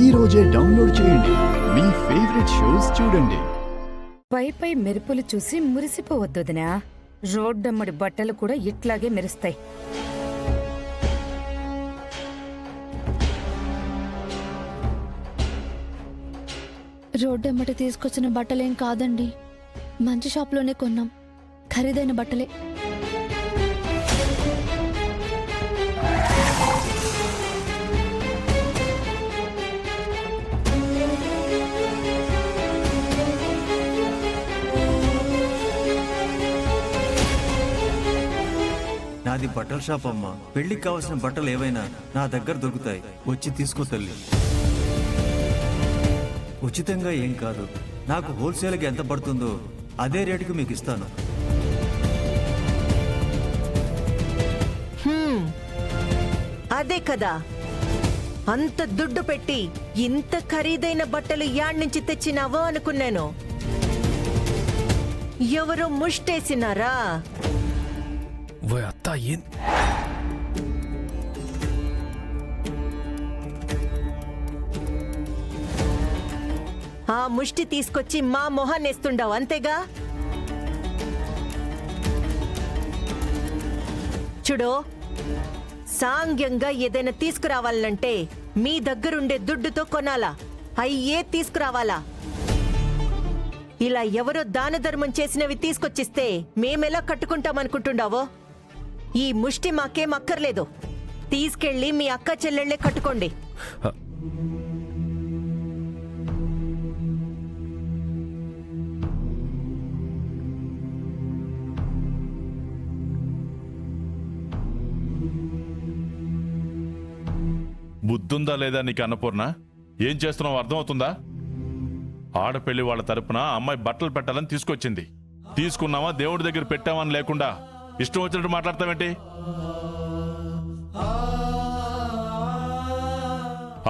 ఈ రోజే డౌన్లోడ్ చేయండి. మీ ఫేవరెట్ షోస్ చూడండి. పై మెరుపులు చూసి మురిసిపోవద్దొదినా. రోడ్డమ్మడి బట్టలు కూడా ఇట్లాగే మెరుస్తాయి. రోడ్డమ్మటి తీసుకొచ్చిన బట్టలేం కాదండి, మంచి షాప్లోనే కొన్నాం, ఖరీదైన బట్టలే. నాది బట్టల షాప్ అమ్మా. పెళ్లికి కావాల్సిన బట్టలు ఏవైనా నా దగ్గర దొరుకుతాయి. వచ్చి తీసుకో తల్లి. ఉచితంగా ఏం కాదు, నాకు హోల్సేల్గా ఎంత పడుతుందో అదే రేటుకి మీకు ఇస్తాను. అదే కదా, అంత దుడ్డు పెట్టి ఇంత ఖరీదైన బట్టలు యాడ్ నుంచి తెచ్చినావో అనుకున్నాను. ఎవరో ముష్టేసినారా? ఆ ముష్టి తీసుకొచ్చి మా మొహాన్నేస్తుండవు అంతేగా? చూడు, సాంగ్యంగా ఏదైనా తీసుకురావాలంటే మీ దగ్గరుండే దుడ్డుతో కొనాలా, అయ్యే తీసుకురావాలా. ఇలా ఎవరో దాన ధర్మం చేసినవి తీసుకొచ్చిస్తే మేమెలా కట్టుకుంటామనుకుంటుండావో? ఈ ముష్టి మాకేం అక్కర్లేదు. తీసుకెళ్ళి మీ అక్క చెల్లెళ్లే కట్టుకోండి. బుద్ధుందా లేదా నీకు అన్నపూర్ణ? ఏం చేస్తున్నావు అర్థమవుతుందా? ఆడపెళ్లి వాళ్ళ తరపున అమ్మాయి బట్టలు పెట్టాలని తీసుకొచ్చింది. తీసుకున్నావా దేవుడి దగ్గర పెట్టామని లేకుండా ఇష్టం వచ్చినట్టు మాట్లాడతావేంటి?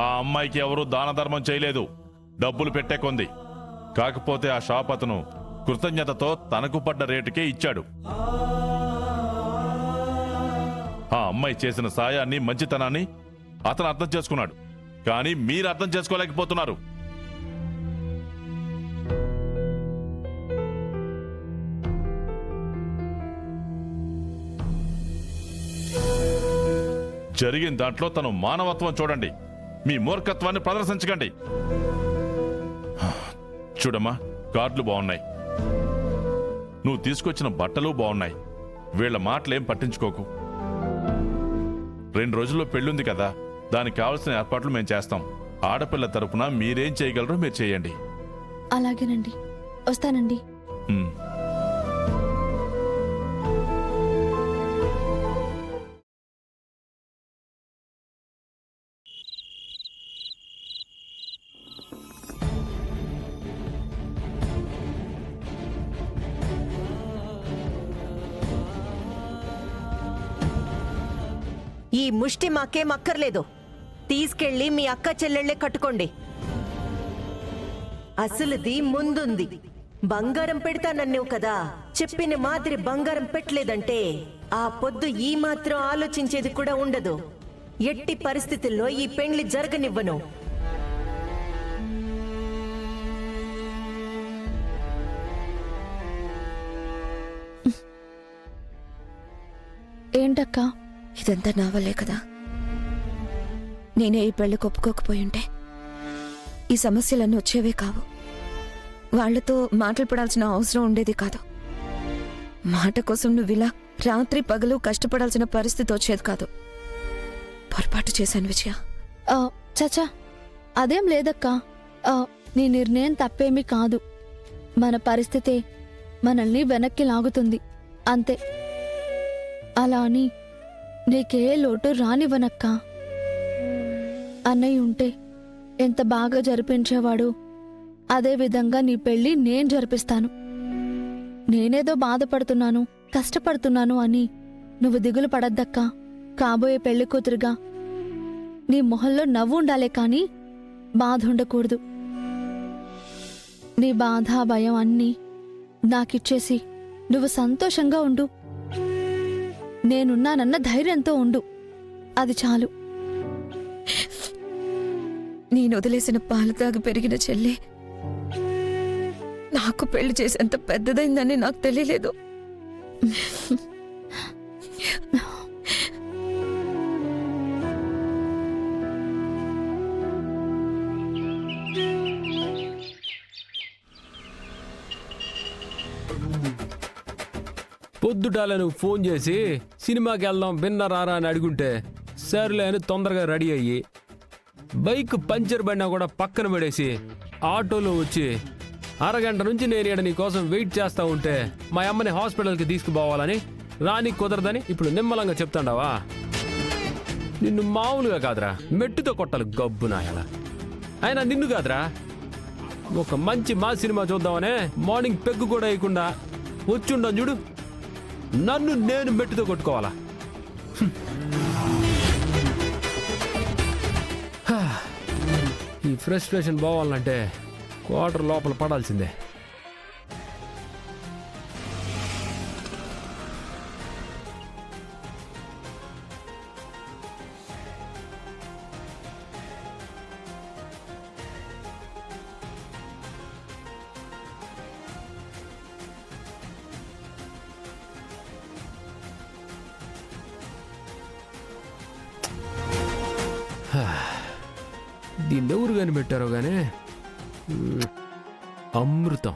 ఆ అమ్మాయికి ఎవరూ దాన ధర్మం చేయలేదు, డబ్బులు పెట్టే కొంది. కాకపోతే ఆ షాప్ అతను కృతజ్ఞతతో తనకు పడ్డ రేటుకే ఇచ్చాడు. ఆ అమ్మాయి చేసిన సాయాన్ని, మంచితనాన్ని అతను అర్థం చేసుకున్నాడు. కానీ మీరు అర్థం చేసుకోలేకపోతున్నారు. జరిగిన దాంట్లో తను మానవత్వం చూడండి, మీ మూర్ఖత్వాన్ని ప్రదర్శించకండి. చూడమ్మా, కార్డులు బాగున్నాయి, నువ్వు తీసుకొచ్చిన బట్టలు బాగున్నాయి. వీళ్ల మాటలేం పట్టించుకోకు. 2 రోజుల్లో పెళ్ళుంది కదా, దానికి కావాల్సిన ఏర్పాట్లు మేము చేస్తాం. ఆడపిల్ల తరపున మీరేం చేయగలరో మీరు చేయండి. అలాగేనండి, వస్తానండి. ఈ ముష్టి మాకేం అక్కర్లేదు. తీసుకెళ్ళి మీ అక్క చెల్లెళ్లే కట్టుకోండి. అసలుది ముందుంది. బంగారం పెడతానన్నావు కదా, చెప్పిన మాదిరి బంగారం పెట్టలేదంటే ఆ పొద్దు ఈ మాత్రం ఆలోచించేది కూడా ఉండదు. ఎట్టి పరిస్థితుల్లో ఈ పెండ్లి జరగనివ్వను. ఏంటక్కా, ఇదంతా నా వల్లే కదా. నేనే ఈ పెళ్లి ఒప్పుకోకపోయుంటే ఈ సమస్యలన్నీ వచ్చేవే కావు. వాళ్లతో మాటలు పడాల్సిన అవసరం ఉండేది కాదు. మాట కోసం నువ్విలా రాత్రి పగలు కష్టపడాల్సిన పరిస్థితి వచ్చేది కాదు. పొరపాటు చేశాను విజయ. చచా, అదేం లేదక్కా. నీ నిర్ణయం తప్పేమీ కాదు. మన పరిస్థితే మనల్ని వెనక్కి లాగుతుంది అంతే. అలా అని నీకే లోటు రానివ్వనక్కా. అన్నయ్య ఉంటే ఎంత బాగా జరిపించేవాడు, అదే విధంగా నీ పెళ్లి నేను జరిపిస్తాను. నేనేదో బాధపడుతున్నాను, కష్టపడుతున్నాను అని నువ్వు దిగులు పడద్దక్కా. కాబోయే పెళ్లి కూతురుగా నీ మొహంలో నవ్వు ఉండాలే కాని బాధ ఉండకూడదు. నీ బాధ, భయం అన్నీ నాకిచ్చేసి నువ్వు సంతోషంగా ఉండు. నేనున్నానన్న ధైర్యంతో ఉండు, అది చాలు. నేను వదిలేసిన పాలు తాగి పెరిగిన చెల్లి నాకు పెళ్లి చేసేంత పెద్దదైందని నాకు తెలియలేదు. పొద్దుటాల నువ్వు ఫోన్ చేసి సినిమాకి వెళ్దాం బిన్నరారా అని అడుగుంటే సర్లే అని తొందరగా రెడీ అయ్యి బైక్ పంచర్ పడినా కూడా పక్కన పడేసి ఆటోలో వచ్చి అరగంట నుంచి నేను ఇక్కడ నీ కోసం వెయిట్ చేస్తా ఉంటే మా అమ్మని హాస్పిటల్కి తీసుకుపోవాలని రాని కుదరదని ఇప్పుడు నిమ్మలంగా చెప్తాండావా? నిన్ను మామూలుగా కాదురా, మెట్టుతో కొట్టాలి గబ్బు నాయలా. అయినా నిన్ను కాదురా, ఒక మంచి మా సినిమా చూద్దామనే మార్నింగ్ పెగ్గు కూడా వేయకుండా వచ్చుండం చూడు, నన్ను నేను మెట్టుతో కొట్టుకోవాలా? ఈ ఫ్రస్ట్రేషన్ పోవాలంటే క్వార్టర్ లోపల పడాల్సిందే. దీన్ని ఎవరు కానీ పెట్టారో కానీ అమృతం.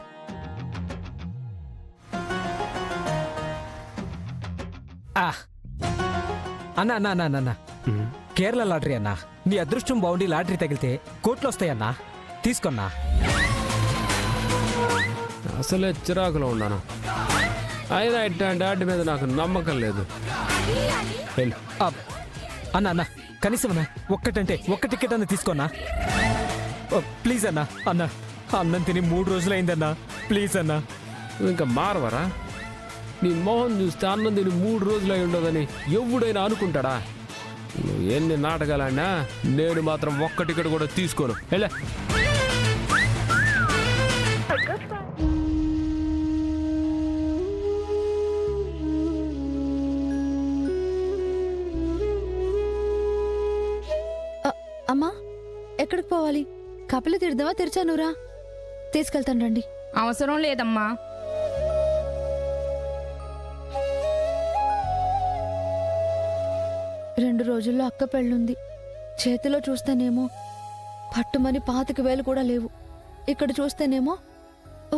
అన్నా అన్నా అన్నా అన్నా కేరళ లాటరీ అన్నా, నీ అదృష్టం బాగుండి లాటరీ తగిలితే కోట్లు వస్తాయన్నా, తీసుకున్నా. అసలే చిరాకులో ఉన్నాను, అయినా ఇట్లాంటి ఆటి మీద నాకు నమ్మకం లేదు. వెళ్ళు. అన్నా అన్నా కనీసం అన్నా ఒక్క టికెట్ అన్న తీసుకోన్నా ప్లీజ్ అన్నా. అన్నా అన్నం తిని 3 రోజులైందన్నా, ప్లీజ్ అన్నా. నువ్వు ఇంకా మారవరా? నీ మొహం చూస్తే అన్నం తిని 3 రోజులు అయి ఉండదని ఎవడైనా అనుకుంటాడా? నువ్వు ఎన్ని నాటకాలన్నా నేను మాత్రం ఒక్క టికెట్ కూడా తీసుకోను. వెళ్ళే. అమ్మా ఎక్కడికి పోవాలి? కపిల తీర్థమా తెరిచానురా? తీసుకెళ్తాను రండి. అవసరం లేదమ్మా. రెండు రోజుల్లో అక్క పెళ్ళుంది. చేతిలో చూస్తేనేమో పట్టుమని 25,000 కూడా లేవు. ఇక్కడ చూస్తేనేమో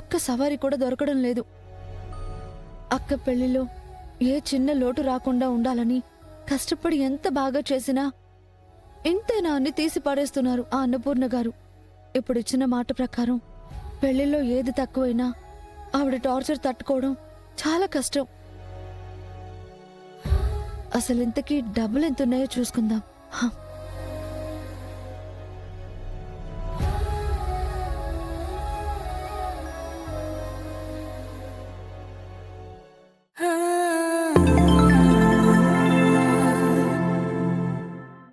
ఒక్క సవారీ కూడా దొరకడం లేదు. అక్క పెళ్లిలో ఏ చిన్న లోటు రాకుండా ఉండాలని కష్టపడి ఎంత బాగా చేసినా ఇంతేనా అని తీసి పడేస్తున్నారు ఆ అన్నపూర్ణ గారు. ఇప్పుడు ఇచ్చిన మాట ప్రకారం పెళ్లిలో ఏది తక్కువైనా ఆవిడ టార్చర్ తట్టుకోవడం చాలా కష్టం. అసలు ఇంతకీ డబ్బులు ఎంతున్నాయో చూసుకుందాం.